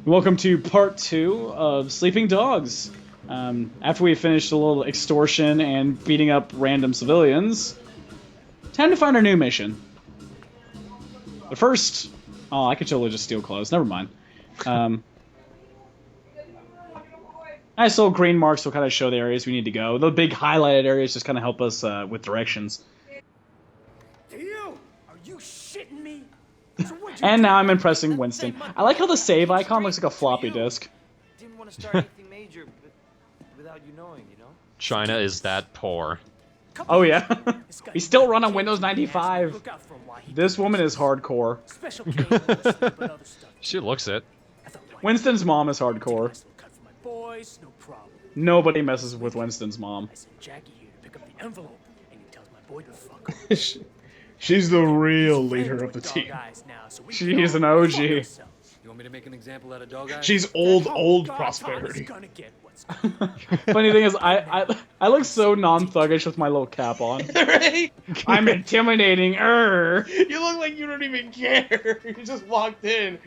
Welcome to part 2 of Sleeping Dogs. After we finished a little extortion and beating up random civilians, time to find our new mission. But first, oh, I could totally just steal clothes. Never mind. Nice little green marks will kind of show the areas we need to go. The big highlighted areas just kind of help us with directions. Are you shitting me? And now I'm impressing Winston. I like how the save icon looks like a floppy disk. Didn't want to start anything major, but without you knowing, you know? China is that poor. Oh yeah. We still run on Windows 95. This woman is hardcore. She looks it. Winston's mom is hardcore. Nobody messes with Winston's mom. She's the real leader of the team. She is an OG. You want me to make an example out of Dog Eyes? She's old Prosperity. Funny thing is, I look so non-thuggish with my little cap on. Right? I'm intimidating. You look like you don't even care. You just walked in.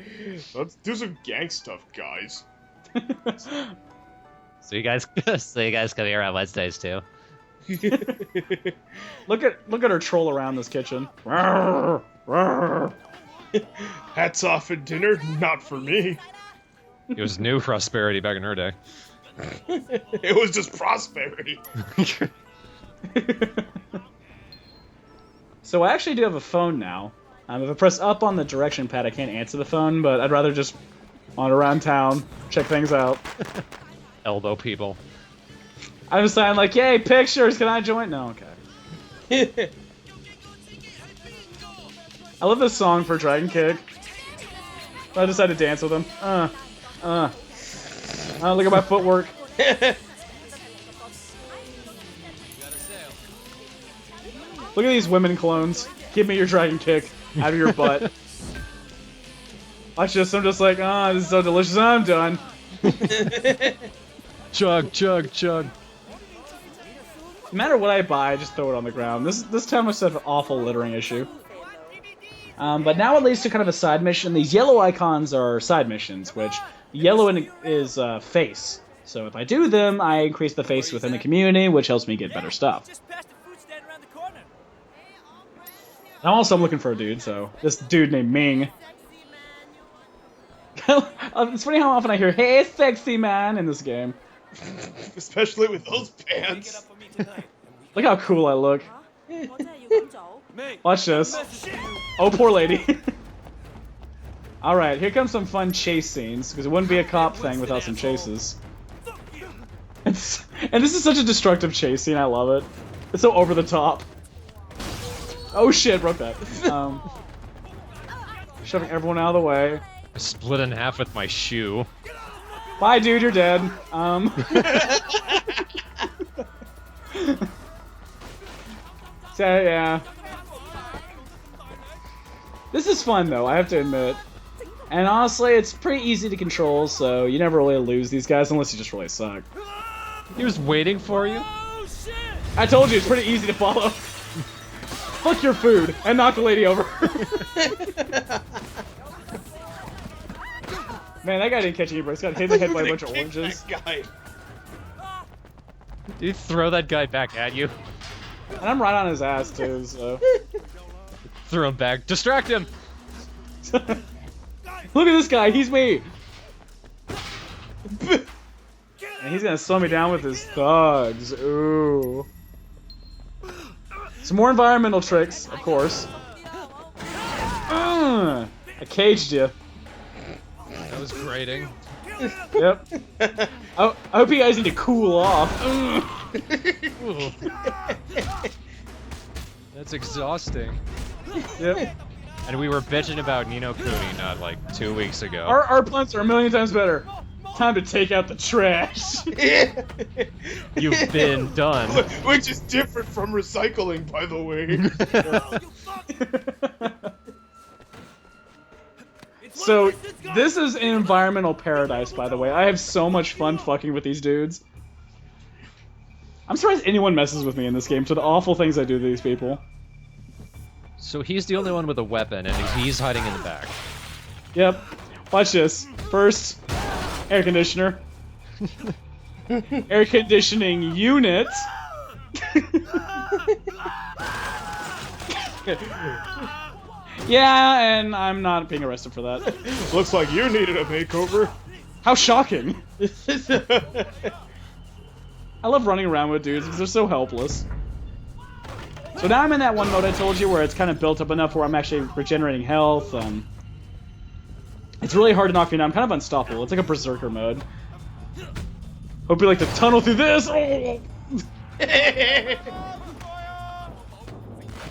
Let's do some gang stuff, guys. So you guys come here on Wednesdays too. Look at her troll around this kitchen. Hats off at dinner, not for me. It was new prosperity back in her day. It was just prosperity. So I actually do have a phone now. If I press up on the direction pad, I can't answer the phone, but I'd rather just wander around town, check things out. Elbow people. I was saying like, yay, pictures, can I join? No, okay. I love this song for Dragon Kick. I decided to dance with him. Look at my footwork. Look at these women clones. Give me your Dragon Kick out of your butt. Watch this, I'm just like, this is so delicious, I'm done. Chug, chug, chug. No matter what I buy, I just throw it on the ground. This town must have an awful littering issue. But now it leads to kind of a side mission. These yellow icons are side missions, which yellow is face. So if I do them, I increase the face within the community, which helps me get better stuff. And I'm looking for a dude, so this dude named Ming. It's funny how often I hear, "Hey, sexy man," in this game. Especially with those pants. Look how cool I look. Watch this. Oh, poor lady. Alright, here comes some fun chase scenes, because it wouldn't be a cop thing without some chases. And this is such a destructive chase scene, I love it. It's so over the top. Oh shit, broke that. Shoving everyone out of the way. I split in half with my shoe. Bye, dude, you're dead. So, yeah. This is fun, though, I have to admit. And honestly, it's pretty easy to control, so you never really lose these guys unless you just really suck. He was waiting for you? I told you, it's pretty easy to follow. Fuck your food, and knock the lady over. Man, that guy didn't catch any breaks. Got hit in the head by a bunch of oranges. Guy. Did you throw that guy back at you? And I'm right on his ass, too, so... Throw him back. Distract him! Look at this guy, he's me! And he's gonna slow me down with his thugs. Ooh. Some more environmental tricks, of course. I caged you. That was grating. Yep. I hope you guys need to cool off. Ooh. That's exhausting. Yep. And we were bitching about Nino Kuni not like 2 weeks ago. Our plants are a million times better. Time to take out the trash. You've been done. Which is different from recycling, by the way. So, this is an environmental paradise, by the way. I have so much fun fucking with these dudes. I'm surprised anyone messes with me in this game for the awful things I do to these people. So he's the only one with a weapon, and he's hiding in the back. Yep. Watch this. First, Air conditioner. Air conditioning unit. Yeah, and I'm not being arrested for that. Looks like you needed a makeover. How shocking. I love running around with dudes because they're so helpless. So now I'm in that one mode I told you where it's kind of built up enough where I'm actually regenerating health. It's really hard to knock me down. I'm kind of unstoppable. It's like a berserker mode. Hope you like to tunnel through this. Oh!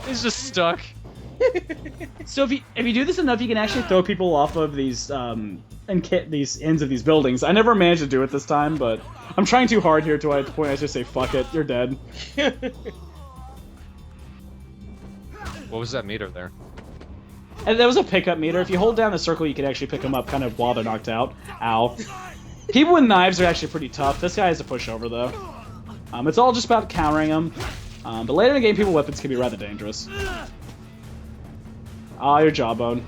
He's just stuck. So if you do this enough, you can actually throw people off of these these ends of these buildings. I never managed to do it this time, but I'm trying too hard here to the point I just say, fuck it, you're dead. What was that meter there? And there was a pickup meter. If you hold down the circle, you can actually pick them up kind of while they're knocked out. Ow. People with knives are actually pretty tough. This guy is a pushover, though. It's all just about countering them. But later in the game, people with weapons can be rather dangerous. Ah, your jawbone.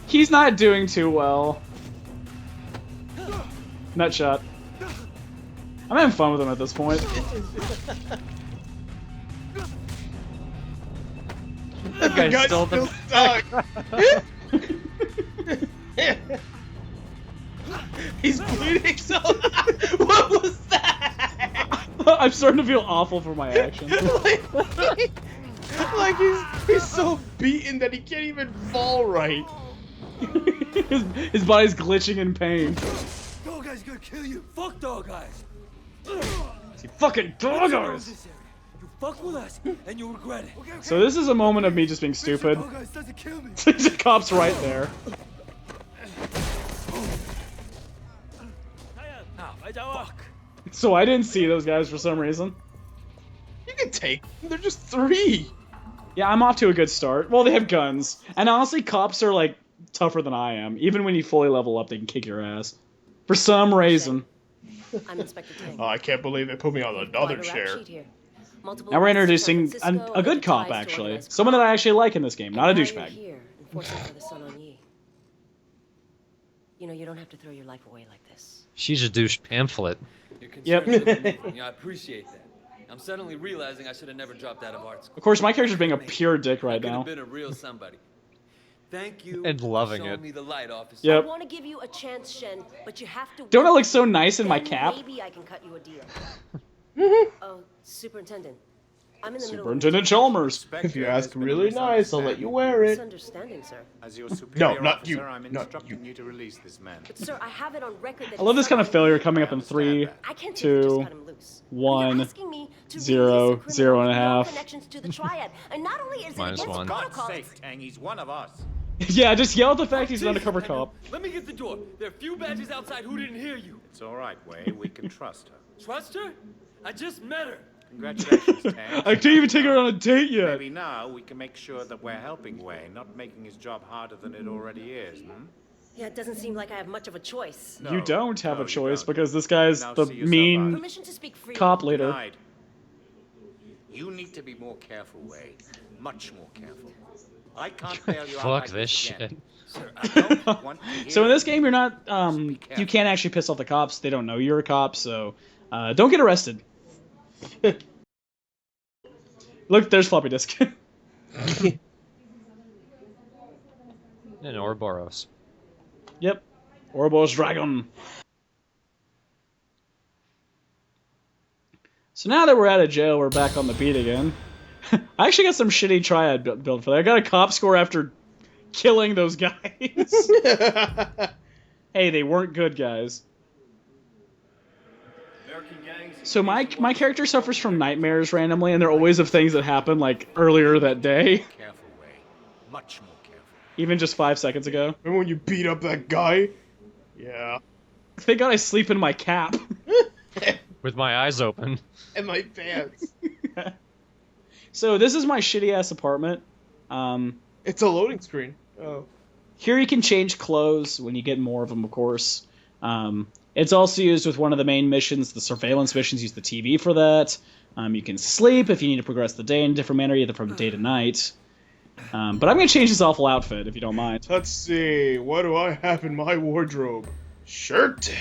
He's not doing too well. Nutshot. I'm having fun with him at this point. That guy's still stuck. He's bleeding so. What was that? I'm starting to feel awful for my actions. Like he's so beaten that he can't even fall right. his body's glitching in pain. Dog guy's gonna kill you. Fuck dog guys. See, fucking doggos! You fuck with us and you'll regret it. So this is a moment of me just being stupid. Dog guys doesn't kill me. The cop's right there. Fuck. So I didn't see those guys for some reason. You can take them. They're just 3. Yeah, I'm off to a good start. Well, they have guns. And honestly, cops are, like, tougher than I am. Even when you fully level up, they can kick your ass. For some reason. I'm Inspector Ting. Oh, I can't believe they put me on another chair. Now we're introducing a good cop, actually. Someone that I actually like in this game, not a douchebag. Here, enforcing for the Sun on Yi. You know, you don't have to throw your life away like this. She's a douche pamphlet. Yep. Yeah, I appreciate that. I'm suddenly realizing I should have never dropped out of art school. Of course, my character's being a pure dick right I could now. have been a real somebody. Thank you And loving for showing it. me the light, officer. Yep. I want to give you a chance, Shen, but you have to. Don't I win. look so nice in my Then cap? Maybe I can cut you a deal. Oh, Superintendent. I'm in the Superintendent Chalmers. If you ask really nice, I'll let you wear it. Misunderstanding, sir. As your superior not officer, you. I'm Not instructing you to release this man. But sir, I have it on record that I love this kind of failure coming up in 3, I can't 2, just cut him loose. 1, You're asking me to 0, release a criminal 0 and a with no half. connections to the triad. And not only is it Minus against 1. God's protocol, sake, Tang, he's one of us. Yeah, just yell at the fact he's an undercover cop. Let me get the door. There are few badges outside who didn't hear you. It's all right, Wei. We can trust her. Trust her? I just met her. Congratulations, Tang. I can't even take her on a date yet. Maybe now we can make sure that we're helping Wei, not making his job harder than it already is, hmm? yeah, it doesn't seem like I have much of a choice. No, You don't have no, a you choice don't. because this guy's Now the see yourself mean Permission to speak freely. cop leader. Denied. You need to be more careful, Wei. Much more careful. I can't bail you out Fuck like this again. shit. Sir, I don't want to hear So in this it. game, you're not, you can't actually piss off the cops. They don't know you're a cop, so don't get arrested. Look, there's floppy disk. And Ouroboros. Yep. Ouroboros Dragon. So now that we're out of jail, we're back on the beat again. I actually got some shitty triad built for that. I got a cop score after killing those guys. Hey, they weren't good guys. So my character suffers from nightmares randomly, and they're always of things that happened like earlier that day, Careful, Wei. Much more careful. even just 5 seconds ago. Remember when you beat up that guy? Yeah. Thank God I sleep in my cap. With my eyes open. And my pants. So this is my shitty ass apartment. It's a loading screen. Oh. Here you can change clothes when you get more of them, of course. It's also used with one of the main missions, the surveillance missions. Use the TV for that. You can sleep if you need to progress the day in a different manner, either from day to night. But I'm gonna change this awful outfit if you don't mind. Let's see, what do I have in my wardrobe? Shirt.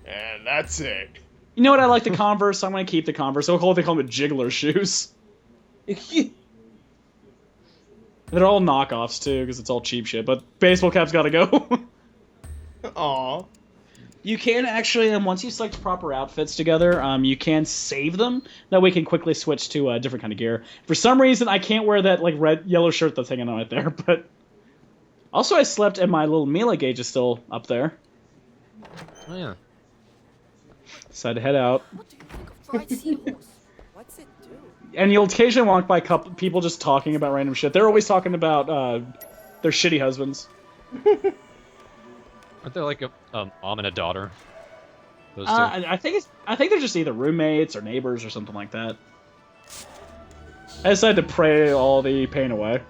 And that's it. You know what? I like the Converse, so I'm gonna keep the Converse. They call them jiggler shoes. They're all knockoffs too, because it's all cheap shit. But baseball cap's gotta go. Aw. You can actually, once you select proper outfits together, you can save them. That way you can quickly switch to a different kind of gear. For some reason, I can't wear that like yellow shirt that's hanging on right there. But also, I slept and my little melee gauge is still up there. Oh yeah. Decided to head out. What do you think of fried seahorse? What's it do? And you'll occasionally walk by people just talking about random shit. They're always talking about their shitty husbands. Aren't there like a mom and a daughter? Those two. I think they're just either roommates or neighbors or something like that. I decided to pray all the pain away.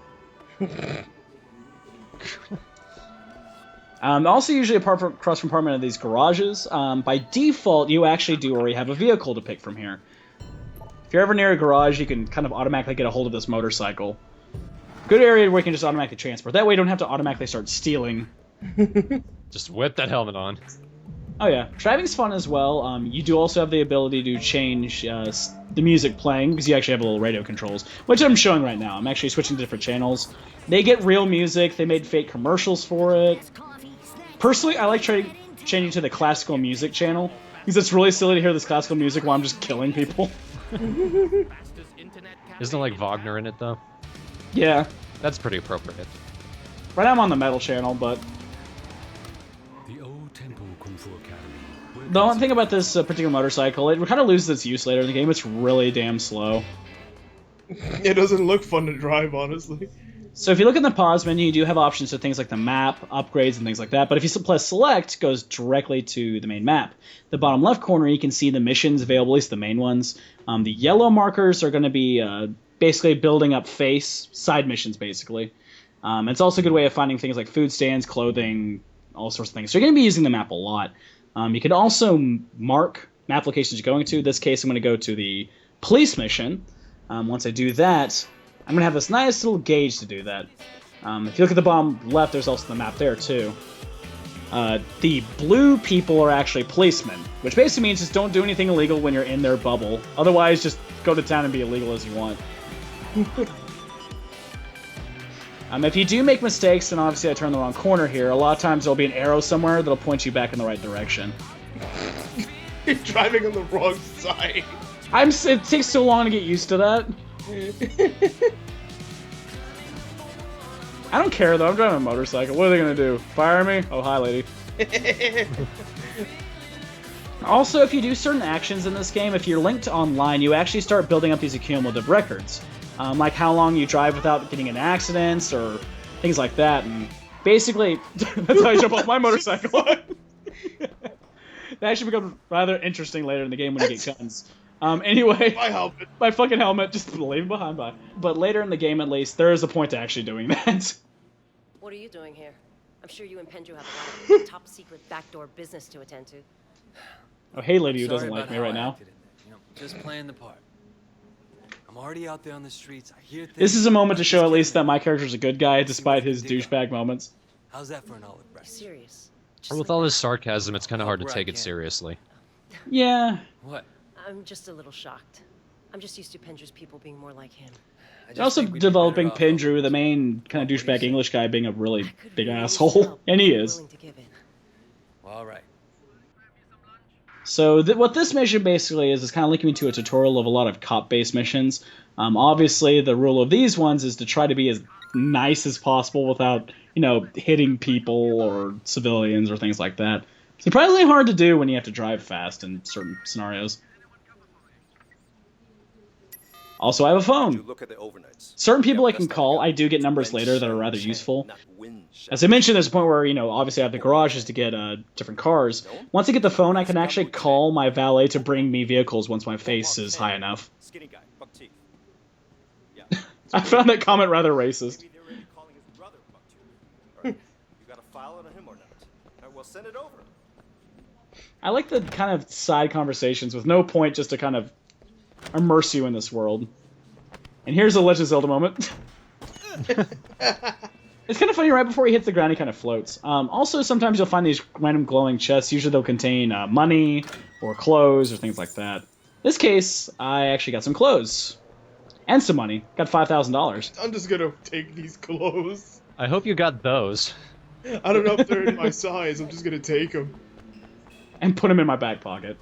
Also, usually apart from cross compartment of these garages, by default, you actually do already have a vehicle to pick from here. If you're ever near a garage, you can kind of automatically get a hold of this motorcycle. Good area where you can just automatically transport. That way you don't have to automatically start stealing. Just whip that helmet on. Oh yeah, driving's fun as well. You do also have the ability to change the music playing, because you actually have little radio controls, which I'm showing right now. I'm actually switching to different channels. They get real music, they made fake commercials for it. Personally, I like changing to the classical music channel, because it's really silly to hear this classical music while I'm just killing people. Isn't there like Wagner in it though? Yeah. That's pretty appropriate. Right now I'm on the metal channel, but... The one thing about this particular motorcycle, it kind of loses its use later in the game. It's really damn slow. It doesn't look fun to drive, honestly. So if you look in the pause menu, you do have options for things like the map, upgrades, and things like that. But if you press select, it goes directly to the main map. The bottom left corner, you can see the missions available, at least the main ones. The yellow markers are going to be basically building up side missions, basically. It's also a good way of finding things like food stands, clothing, all sorts of things. So you're going to be using the map a lot. You can also mark map locations you're going to. In this case, I'm going to go to the police mission. Once I do that, I'm going to have this nice little gauge to do that. If you look at the bottom left, there's also the map there, too. The blue people are actually policemen, which basically means just don't do anything illegal when you're in their bubble. Otherwise, just go to town and be illegal as you want. If you do make mistakes, and obviously I turned the wrong corner here, a lot of times there'll be an arrow somewhere that'll point you back in the right direction. You're driving on the wrong side. It takes so long to get used to that. I don't care though, I'm driving a motorcycle. What are they gonna do? Fire me? Oh, hi lady. Also, if you do certain actions in this game, if you're linked to online, you actually start building up these accumulative records. Like how long you drive without getting in accidents, or things like that. And basically, that's how I jump off my motorcycle. That actually becomes rather interesting later in the game when you get guns. Anyway, My helmet. my fucking helmet, just leave it behind. Bye. But later in the game, at least, there is a point to actually doing that. What are you doing here? I'm sure you and Pendrew have a lot of top secret backdoor business to attend to. Oh, hey lady who Sorry doesn't like about me how right I now. acted in that, you know, just playing the part. I'm already out there on the streets. I hear things. This is a moment to I'm show just at least kidding. that my character's a good guy, despite his douchebag moments. How's that for an olive Be branch? serious. Just With like all that. this sarcasm, it's kind of hard to Right, take it yeah. seriously. Yeah. What? I'm just a little shocked. I'm just used to Pendrew's people being more like him. I just Also think we'd be developing better off Pendrew, the open. main kind of What do you douchebag say? English guy, being a really I could big really use asshole. help And if he you're is. willing to give in. Well, all right. So what this mission basically is kind of linking me to a tutorial of a lot of cop-based missions. Obviously, the rule of these ones is to try to be as nice as possible without, hitting people or civilians or things like that. It's surprisingly hard to do when you have to drive fast in certain scenarios. Also, I have a phone. Look at the overnights. Certain people Yeah, I but can that's call, not I do get numbers later that are rather useful. As I mentioned, there's a point where, obviously I have the garages to get different cars. Once I get the phone, I can actually call my valet to bring me vehicles once my face is high enough. Skinny guy, buck teeth. Yeah. I found that comment rather racist. Maybe they're already calling his brother buck tooth. Alright, you got a file on him or not? Alright, well send it over. I like the kind of side conversations with no point, just to kind of immerse you in this world. And here's a Legend of Zelda moment. It's kind of funny, right before he hits the ground, he kind of floats. Also, sometimes you'll find these random glowing chests. Usually they'll contain money or clothes or things like that. In this case, I actually got some clothes. And some money. Got $5,000. I'm just gonna take these clothes. I hope you got those. I don't know if they're in my size. I'm just gonna take them. And put them in my back pocket.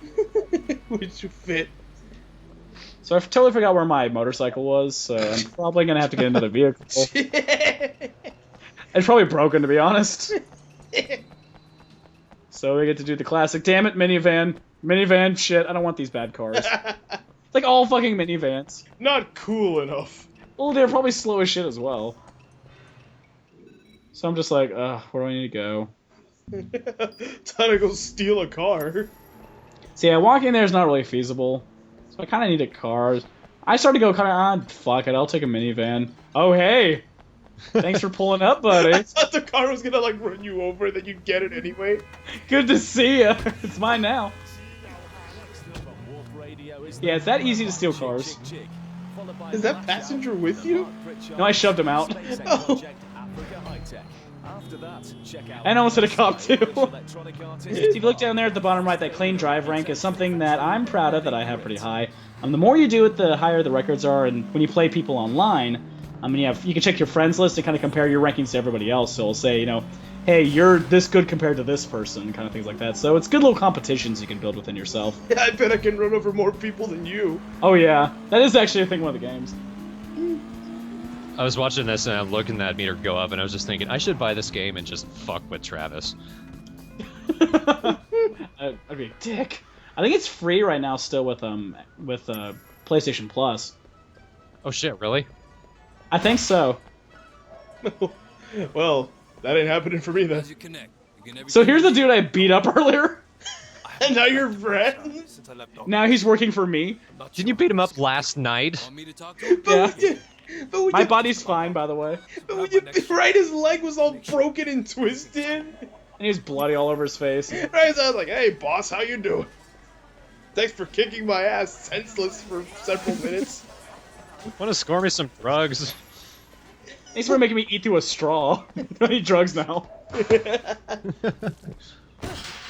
Which fit. So I totally forgot where my motorcycle was, so I'm probably gonna have to get another vehicle. It's probably broken, to be honest. So we get to do the classic, damn it, minivan. Minivan, shit, I don't want these bad cars. It's like all fucking minivans. Not cool enough. Well, they're probably slow as shit as well. So I'm just like, where do I need to go? Time to go steal a car. See, yeah, walking there is not really feasible. So I kind of need a car. I started to go kind of, fuck it, I'll take a minivan. Oh, hey! Thanks for pulling up, buddy. I thought the car was gonna, like, run you over and then you get it anyway. Good to see ya. It's mine now. Yeah, it's that easy to steal cars. Is that passenger with you? No, I shoved him out. Oh. And I almost hit a cop, too. If you look down there at the bottom right, that clean drive rank is something that I'm proud of, that I have pretty high. The more you do it, the higher the records are, and when you play people online, you can check your friends list and kind of compare your rankings to everybody else. So it'll say, you know, hey, you're this good compared to this person, kind of things like that. So it's good little competitions you can build within yourself. Yeah, I bet I can run over more people than you. Oh yeah, that is actually a thing in one of the games. I was watching this and I'm looking at that meter go up and I was just thinking, I should buy this game and just fuck with Travis. I'd be a dick. I think it's free right now still with PlayStation Plus. Oh shit, really? I think so. Well, that ain't happening for me then. So here's the dude I beat up earlier. And now you're friends? Now he's working for me. Didn't you beat him up last night? Yeah. My body's fine, by the way. But when you, right, his leg was all broken and twisted. And he was bloody all over his face. Right, so I was like, hey, boss, how you doing? Thanks for kicking my ass senseless for several minutes. Want to score me some drugs? Thanks for making me eat through a straw. I need drugs now.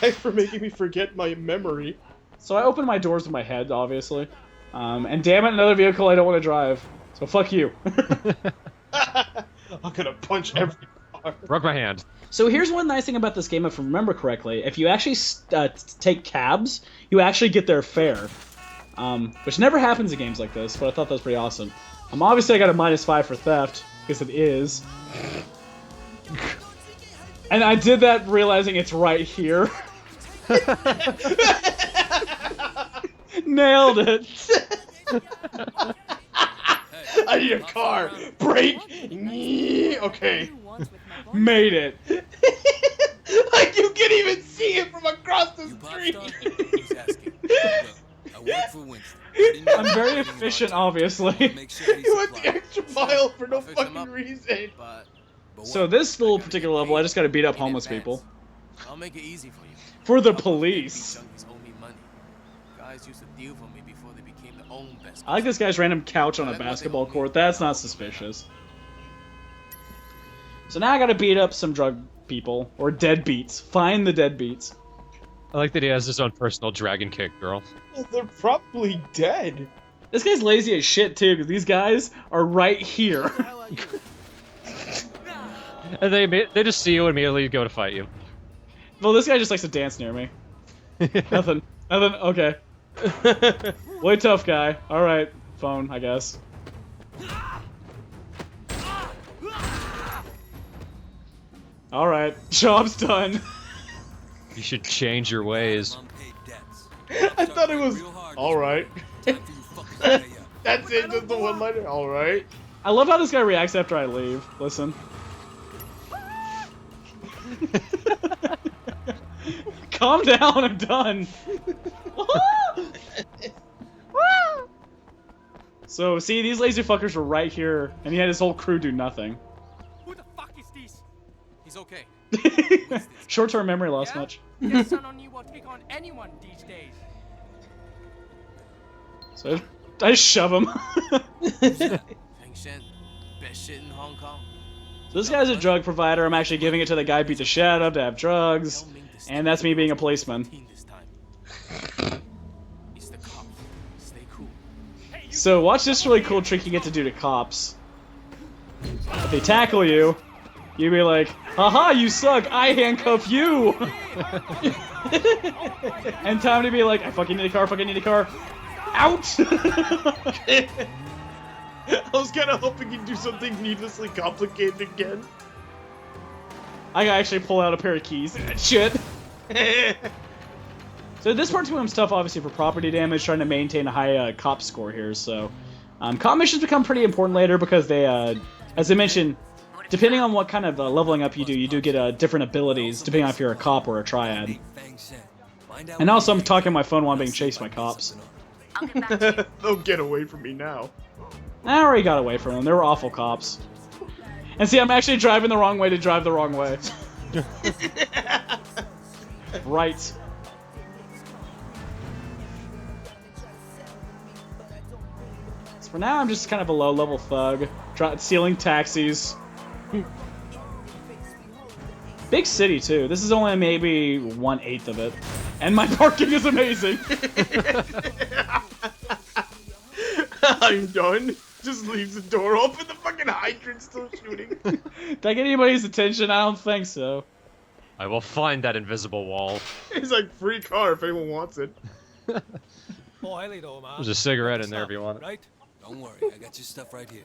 Thanks for making me forget my memory. So I opened my doors with my head, obviously. And damn it, another vehicle I don't want to drive. So fuck you. I'm gonna punch every car. Broke my hand. So here's one nice thing about this game, if I remember correctly. If you actually take cabs, you actually get their fare. Which never happens in games like this, but I thought that was pretty awesome. Obviously I got a -5 for theft, because it is. And I did that realizing it's right here. Nailed it! I need a car! Brake! Okay. Made it! Like you can even see it from across the street! I work for Winston. I'm very efficient, obviously. You went the extra mile for no fucking reason. So this little particular level, I just gotta beat up homeless people. I'll make it easy for you. For the police. Junkies owe me money. Guys used to deal for me before they became their own best. I like this guy's random couch on a basketball court. That's not suspicious. So now I gotta beat up some drug people. Or deadbeats. Find the deadbeats. I like that he has his own personal dragon kick girl. They're probably dead. This guy's lazy as shit too, because these guys are right here. And they just see you and immediately go to fight you. Well, this guy just likes to dance near me. Nothing. Nothing. Okay. Way tough guy. Alright. Phone, I guess. Alright. Job's done. You should change your ways. I thought it was alright. That's it, just the one liner. Alright. I love how this guy reacts after I leave. Listen. Calm down, I'm done. So, see, these lazy fuckers were right here, and he had his whole crew do nothing. Who the fuck is this? He's okay. Short-term memory loss much. Your son on you will take on anyone these days. So I shove him. Feng Shen. Best shit in Hong Kong. So this guy's a drug provider. I'm actually giving it to the guy who beat the shit out of to have drugs. And that's me being a policeman. It's the cops. Stay cool. So watch this really cool trick you get to do to cops. If they tackle you, you be like, haha, you suck, I handcuff you! And time to be like, I fucking need a car, fucking need a car. Out! I was kind of hoping you'd do something needlessly complicated again. I gotta actually pull out a pair of keys. Shit! So this part's becomes tough, obviously, for property damage, trying to maintain a high cop score here, so... cop missions become pretty important later because they, as I mentioned, depending on what kind of leveling up you do get different abilities, depending on if you're a cop or a triad. And also, I'm talking on my phone while I'm being chased by cops. They'll get away from me now. I already got away from them. They were awful cops. And see, I'm actually driving the wrong way to drive the wrong way. Right. So for now, I'm just kind of a low-level thug, stealing taxis. Big city, too. This is only maybe 1/8 of it. And my parking is amazing! I'm done. Just leaves the door open, the fucking hydrant's still shooting. Did I get anybody's attention? I don't think so. I will find that invisible wall. It's like free car if anyone wants it. There's a cigarette in there if you want it. Right? Don't worry, I got your stuff right here.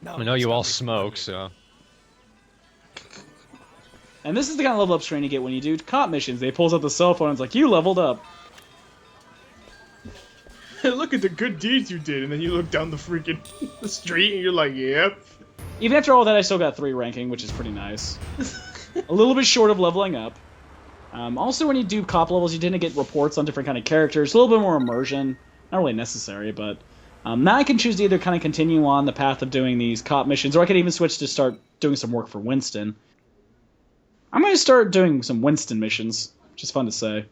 I know you all smoke, so... And this is the kind of level up strain you get when you do cop missions. They pulls out the cell phone and it's like, you leveled up. Look at the good deeds you did, and then you look down the freaking street and you're like, yep. Even after all that, I still got 3 ranking, which is pretty nice. A little bit short of leveling up. Also, when you do cop levels, you tend to get reports on different kind of characters. A little bit more immersion. Not really necessary, but... now I can choose to either kind of continue on the path of doing these cop missions, or I could even switch to start doing some work for Winston. I'm going to start doing some Winston missions, which is fun to say.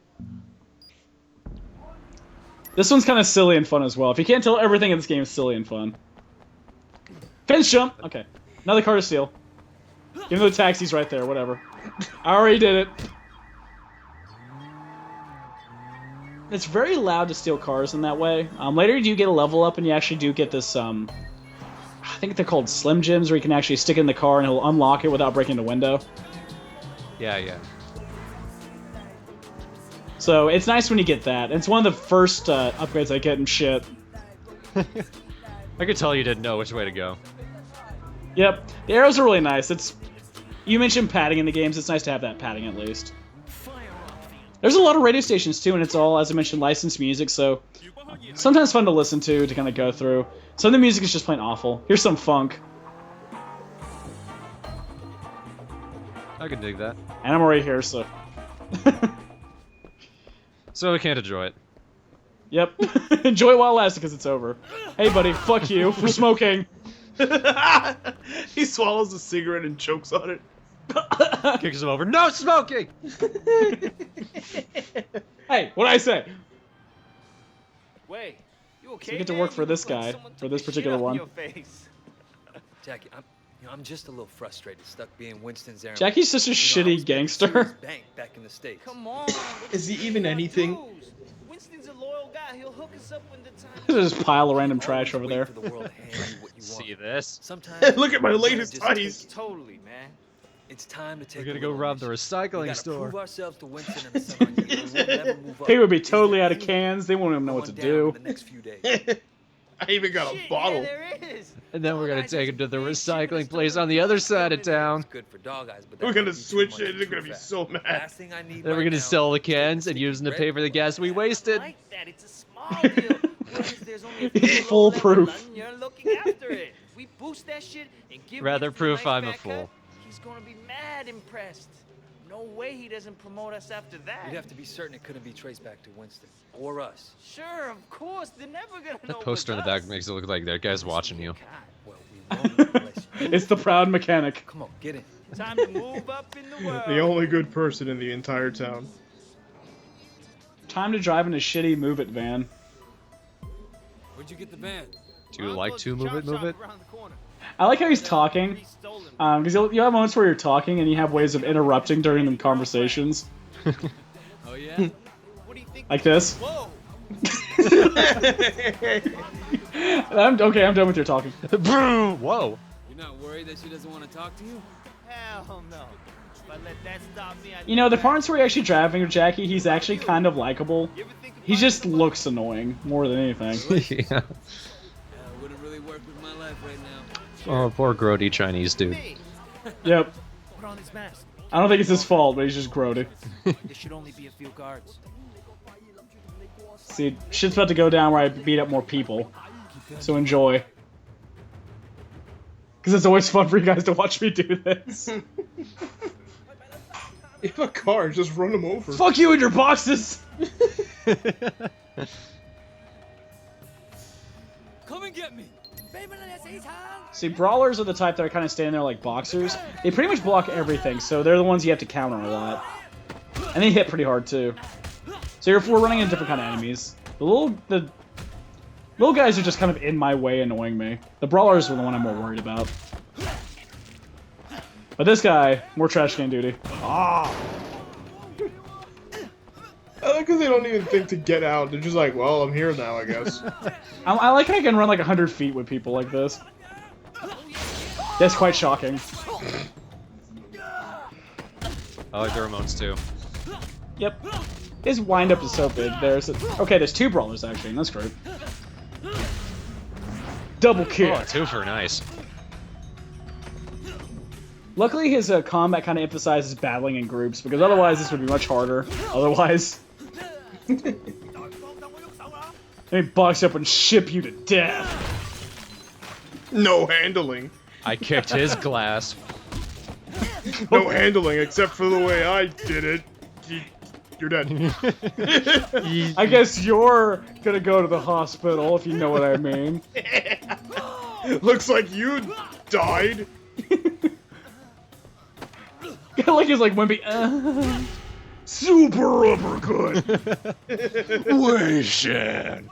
This one's kind of silly and fun as well. If you can't tell, everything in this game is silly and fun. Fence jump! Okay. Another car to steal. Even though the taxi's right there, whatever. I already did it. It's very loud to steal cars in that way. Later you do get a level up and you actually do get this, I think they're called Slim Jims, where you can actually stick it in the car and it'll unlock it without breaking the window. Yeah. So it's nice when you get that. It's one of the first upgrades I get in shit. I could tell you didn't know which way to go. Yep, the arrows are really nice. You mentioned padding in the games. It's nice to have that padding at least. There's a lot of radio stations too, and it's all, as I mentioned, licensed music, so sometimes fun to listen to kind of go through. Some of the music is just plain awful. Here's some funk. I can dig that. And I'm already here, so... So we can't enjoy it. Yep. Enjoy it while it lasts because it's over. Hey, buddy, fuck you for smoking. He swallows a cigarette and chokes on it. Kicks him over. No smoking! Hey, what'd I say? Wait, you okay? So you get to work for this guy, for this particular one. Jackie, I'm just a little frustrated, stuck being Winston's errand. Jackie's such a shitty gangster. Bank back in the States. Come on. Is he even anything? Winston's a loyal guy. He'll hook us up when the time. There's just a pile of random trash over there. See this? Sometimes Look at my latest heist. Totally, man. It's time to take. We're gonna go rob the recycling store. Prove ourselves to Winston and the Son on You. We'll never move up. They would be totally out of cans. They won't even know what to do. The next few days. I even got a bottle. Yeah, there is. And then we're gonna take him to the recycling place on the other side of town. Good for dog eyes, but We're gonna switch it. They're gonna be so mad. Last thing I need Then we're right gonna now sell the is cans and use them to pay for the gas we wasted. Like that. It's a small deal. Whereas there's only a few It's low-level foolproof. London, You're looking after it. We boost that shit and give Rather Winston proof nice I'm a fat fool. cut, he's gonna be mad impressed. No way he doesn't promote us after that. You'd have to be certain it couldn't be traced back to Winston or us. Sure, of course. They're never gonna know. That poster in the back makes it look like that guy's watching you. Well, we won't unless you. It's the proud mechanic. Come on, get in. Time to move up in the world. The only good person in the entire town. Time to drive in a shitty Move It van. Where'd you get the van? Do you like to move it, move it? I like how he's talking, because you'll have moments where you're talking and you have ways of interrupting during them conversations. Oh yeah? Like this. Whoa! I'm done with your talking. Whoa. You're not worried that she doesn't want to talk to you? Hell no. If I let that stop me, You know, the parts where you're actually driving with Jackie, he's actually kind of likable. He just looks annoying more than anything. Yeah. Wouldn't really work with my life right now. Oh, poor grody Chinese dude. Yep. Put on this mask. I don't think it's his fault, but he's just grody. There should only be a few guards. See, shit's about to go down where I beat up more people. So enjoy. Because it's always fun for you guys to watch me do this. If a car, just run him over. Fuck you and your boxes! Come and get me! See, brawlers are the type that are kind of standing there like boxers. They pretty much block everything, so they're the ones you have to counter a lot. And they hit pretty hard, too. So we're running into different kind of enemies. The little guys are just kind of in my way, annoying me. The brawlers are the one I'm more worried about. But this guy, more trash can duty. Ah! I like because they don't even think to get out. They're just like, well, I'm here now, I guess. I like how I can run like 100 feet with people like this. That's quite shocking. I like the Ramones too. Yep. His wind-up is so big. Okay, there's two brawlers actually, and that's great. Double kick. Oh, two for nice. Luckily, his combat kind of emphasizes battling in groups, because otherwise this would be much harder. Otherwise... Let me box you up and ship you to death. No handling. I kicked his glass. No handling, except for the way I did it. You're dead. I guess you're gonna go to the hospital, if you know what I mean. Looks like you died. Like he's like wimpy. Super uppercut. Wishing.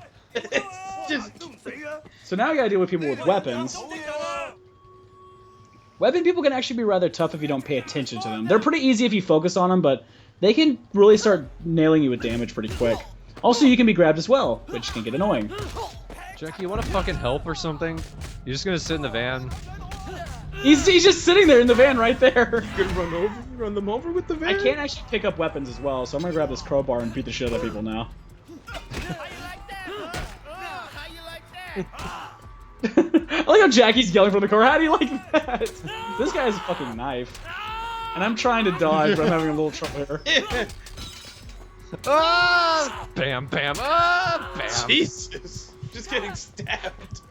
So now you gotta deal with people with weapons. Weapon people can actually be rather tough if you don't pay attention to them. They're pretty easy if you focus on them, but they can really start nailing you with damage pretty quick. Also, you can be grabbed as well, which can get annoying. Jackie, you want to fucking help or something? You're just gonna sit in the van? He's just sitting there in the van right there. You can run them over with the van? I can't actually pick up weapons as well, so I'm gonna grab this crowbar and beat the shit out of people now. I like how Jackie's yelling from the car. How do you like that? This guy has a fucking knife. And I'm trying to dodge, but I'm having a little trouble here. Ah! Bam, bam, ah! Bam. Jesus. Just getting stabbed.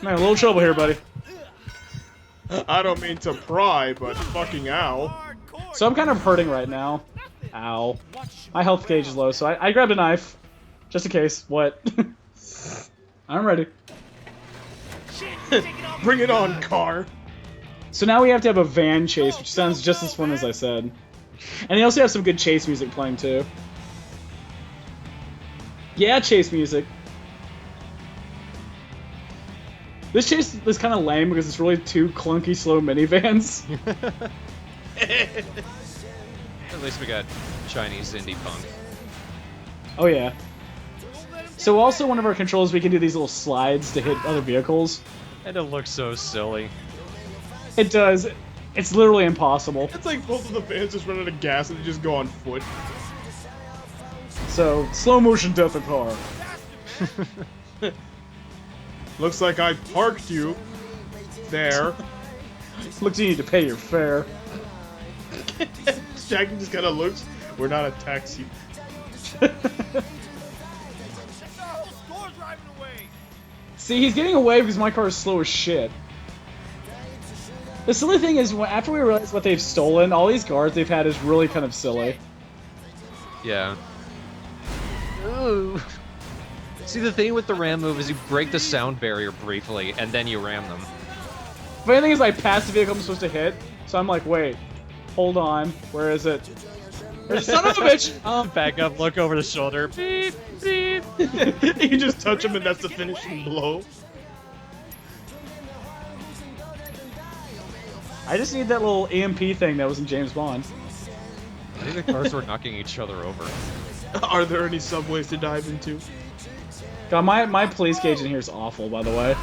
Man, a little trouble here, buddy. I don't mean to pry, but fucking ow. So I'm kind of hurting right now. Ow. My health gauge is low, so I grabbed a knife. Just in case. What? I'm ready. Bring it on, car. So now we have to have a van chase, which sounds just as fun as I said. And they also have some good chase music playing, too. Yeah, chase music. This chase is kind of lame because it's really two clunky, slow minivans. At least we got Chinese indie punk. Oh, yeah. So also one of our controls, we can do these little slides to hit other vehicles. And it looks so silly. It does. It's literally impossible. It's like both of the vans just run out of gas and they just go on foot. So, slow motion death of car. Looks like I parked you there. Looks like you need to pay your fare. Jackie just kind of looks. We're not a taxi. See, he's getting away because my car is slow as shit. The silly thing is, after we realize what they've stolen, all these guards they've had is really kind of silly. Yeah. Ooh. See, the thing with the ram move is you break the sound barrier briefly, and then you ram them. Funny thing is, I passed the vehicle I'm supposed to hit, so I'm like, wait, hold on, where is it? Son of a bitch! Back up, look over the shoulder. Beep, beep. You just touch him and that's the finishing blow. I just need that little EMP thing that was in James Bond. I think the cars were knocking each other over. Are there any subways to dive into? God, my police gauge in here is awful, by the way.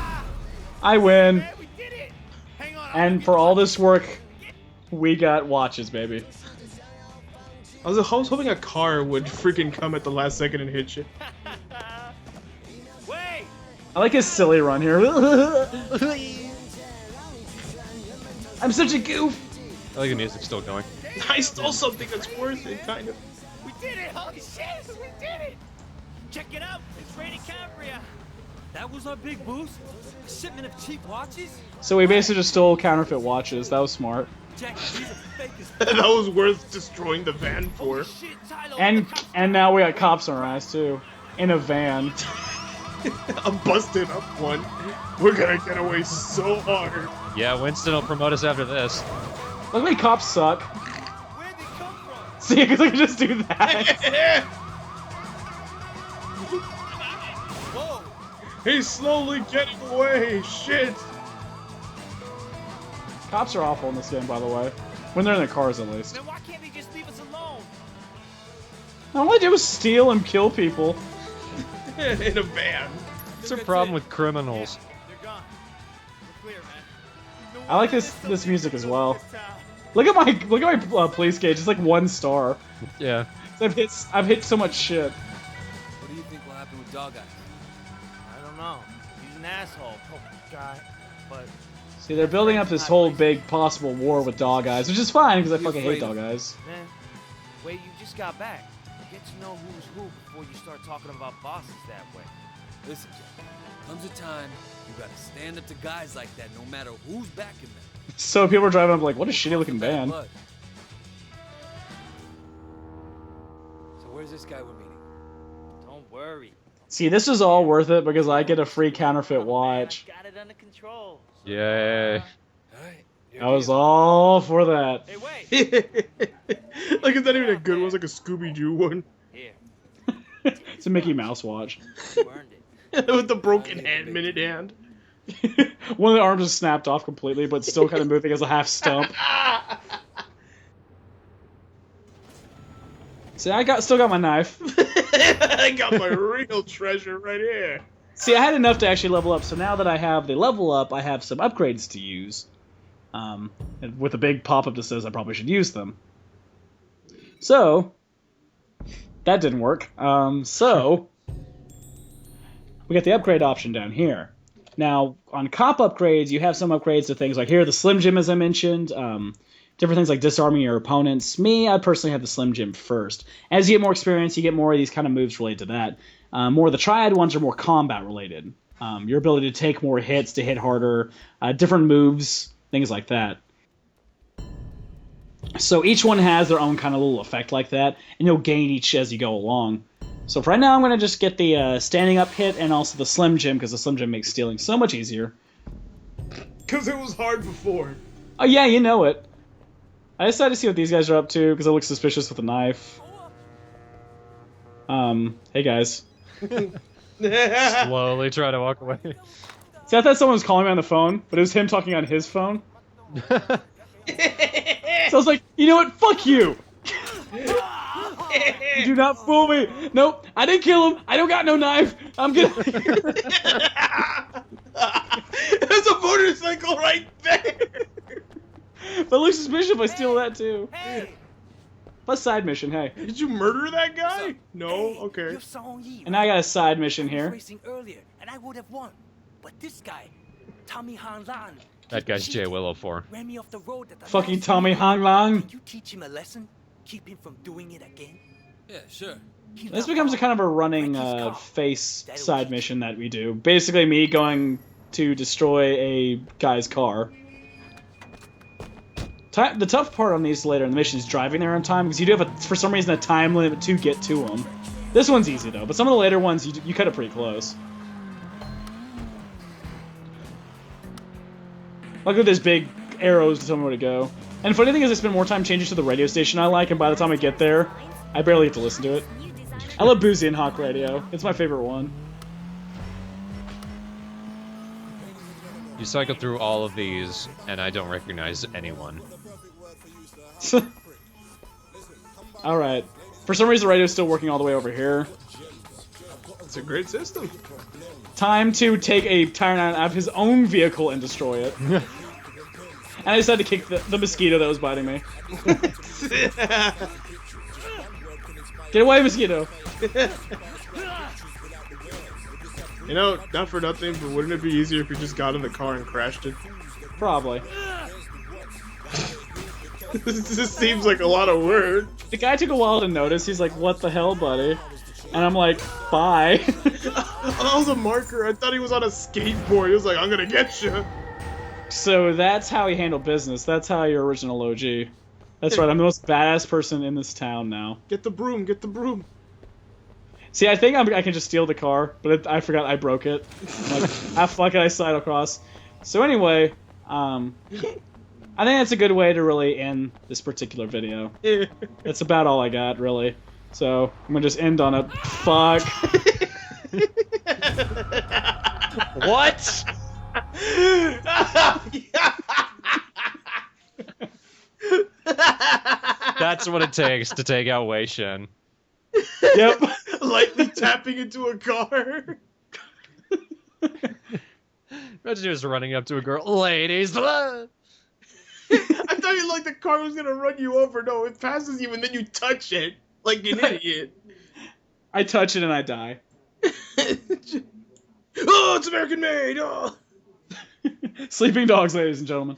I win. And for all this work, we got watches, baby. I was hoping a car would freaking come at the last second and hit you. I like his silly run here. I'm such a goof. I like the music's still going. I stole something that's worth it, kind of. We did it! Holy shit! We did it! Check it out! It's raining Cambria! That was our big boost? A shipment of cheap watches? So we basically just stole counterfeit watches. That was smart. Jack, these are fake as That was worth destroying the van for. And now we got cops on our ass too, in a van. I'm busted up one. We're gonna get away so hard. Yeah, Winston will promote us after this. Luckily, cops suck. Where'd they come from? See, because I can just do that. Whoa! He's slowly getting away. Shit. Cops are awful in this game, by the way. When they're in their cars, at least. Then why can't they just leave us alone? All I do is steal and kill people. In a van. What's the problem with criminals? They're gone. We're clear, man. I like this music as well. Look at my police gauge. It's like 1 star. Yeah. I've hit so much shit. What do you think will happen with Dog Eyes? I don't know. He's an asshole, poor guy. But See, they're building up this whole big possible war with Dog Eyes, which is fine because I fucking hate Dog Eyes. man, wait, you just got back. Get to know who's who before you start talking about bosses that way. Listen, Jack. Comes a time you gotta stand up to guys like that, no matter who's backing them. So people are driving up like, what a shitty looking van. Blood. So where's this guy we're meeting? Don't worry. See, this is all worth it because I get a free counterfeit watch. Got it under control. Yay. Alright. I was all for that. Hey, wait. Like, it's not even a good one. It's like a Scooby-Doo one. Here, It's a Mickey Mouse watch. you earned it. With the broken hand, minute hand. One of the arms is snapped off completely, but still kind of moving as a half stump. See, still got my knife. I got my real treasure right here. See, I had enough to actually level up, so now that I have the level up, I have some upgrades to use. And with a big pop-up that says I probably should use them. So, that didn't work. So, we got the upgrade option down here. Now, on cop upgrades, you have some upgrades to things like here, the Slim Jim, as I mentioned. Different things like disarming your opponents. Me, I personally have the Slim Jim first. As you get more experience, you get more of these kind of moves related to that. More of the Triad ones are more combat related. Your ability to take more hits, to hit harder, different moves, things like that. So each one has their own kind of little effect like that, and you'll gain each as you go along. So for right now, I'm going to just get the standing up hit and also the Slim Jim, because the Slim Jim makes stealing so much easier. Because it was hard before. Oh yeah, you know it. I decided to see what these guys are up to, because it looks suspicious with a knife. Hey guys. Slowly try to walk away. See, I thought someone was calling me on the phone, but it was him talking on his phone. So I was like, you know what? Fuck you! You do not fool me! Nope, I didn't kill him! I don't got no knife! I'm gonna... There's a motorcycle right there! But it looks suspicious if I steal that too. Hey, Plus side mission, hey. Did you murder that guy? No? Okay. You're Song Yi, And I got a side mission here. racing earlier, and I would have won. But this guy, Tommy Han Lan, That guy's Jay Willow 4. ran me off the road at the Fucking last Tommy minute. Han Lang. Can you teach him a lesson? Keep him from doing it again? Yeah, sure. He's This not becomes a wrong. kind of a running Like his car. face side mission that we do. Basically me going to destroy a guy's car. The tough part on these later in the mission is driving there on time, because you do have, for some reason, a time limit to get to them. This one's easy, though, but some of the later ones, you cut it pretty close. Look at this big arrows to tell me where to go. And funny thing is, I spend more time changing to the radio station I like, and by the time I get there, I barely get to listen to it. I love Boozy and Hawk Radio. It's my favorite one. You cycle through all of these, and I don't recognize anyone. Alright. For some reason, the radio's still working all the way over here. It's a great system. Time to take a Tyrant out of his own vehicle and destroy it. And I decided to kick the mosquito that was biting me. Get away, mosquito! You know, not for nothing, but wouldn't it be easier if you just got in the car and crashed it? Probably. This just seems like a lot of work. The guy took a while to notice. He's like, what the hell, buddy? And I'm like, bye. That was a marker. I thought he was on a skateboard. He was like, I'm gonna get you. So that's how he handled business. That's how your original OG. That's right, I'm the most badass person in this town now. Get the broom, get the broom. See, I think I can just steal the car, but I forgot I broke it. I'm like, fuck it, I slide across. So anyway, I think that's a good way to really end this particular video. That's about all I got, really. So, I'm gonna just end on a fuck. What? That's what it takes to take out Wei Shen. Yep. Lightly tapping into a car. Imagine he was running up to a girl. Ladies, blah! I thought you like the car was gonna run you over. No, it passes you and then you touch it like an idiot. I touch it and I die. Oh, it's American made. Oh. Sleeping dogs, ladies and gentlemen.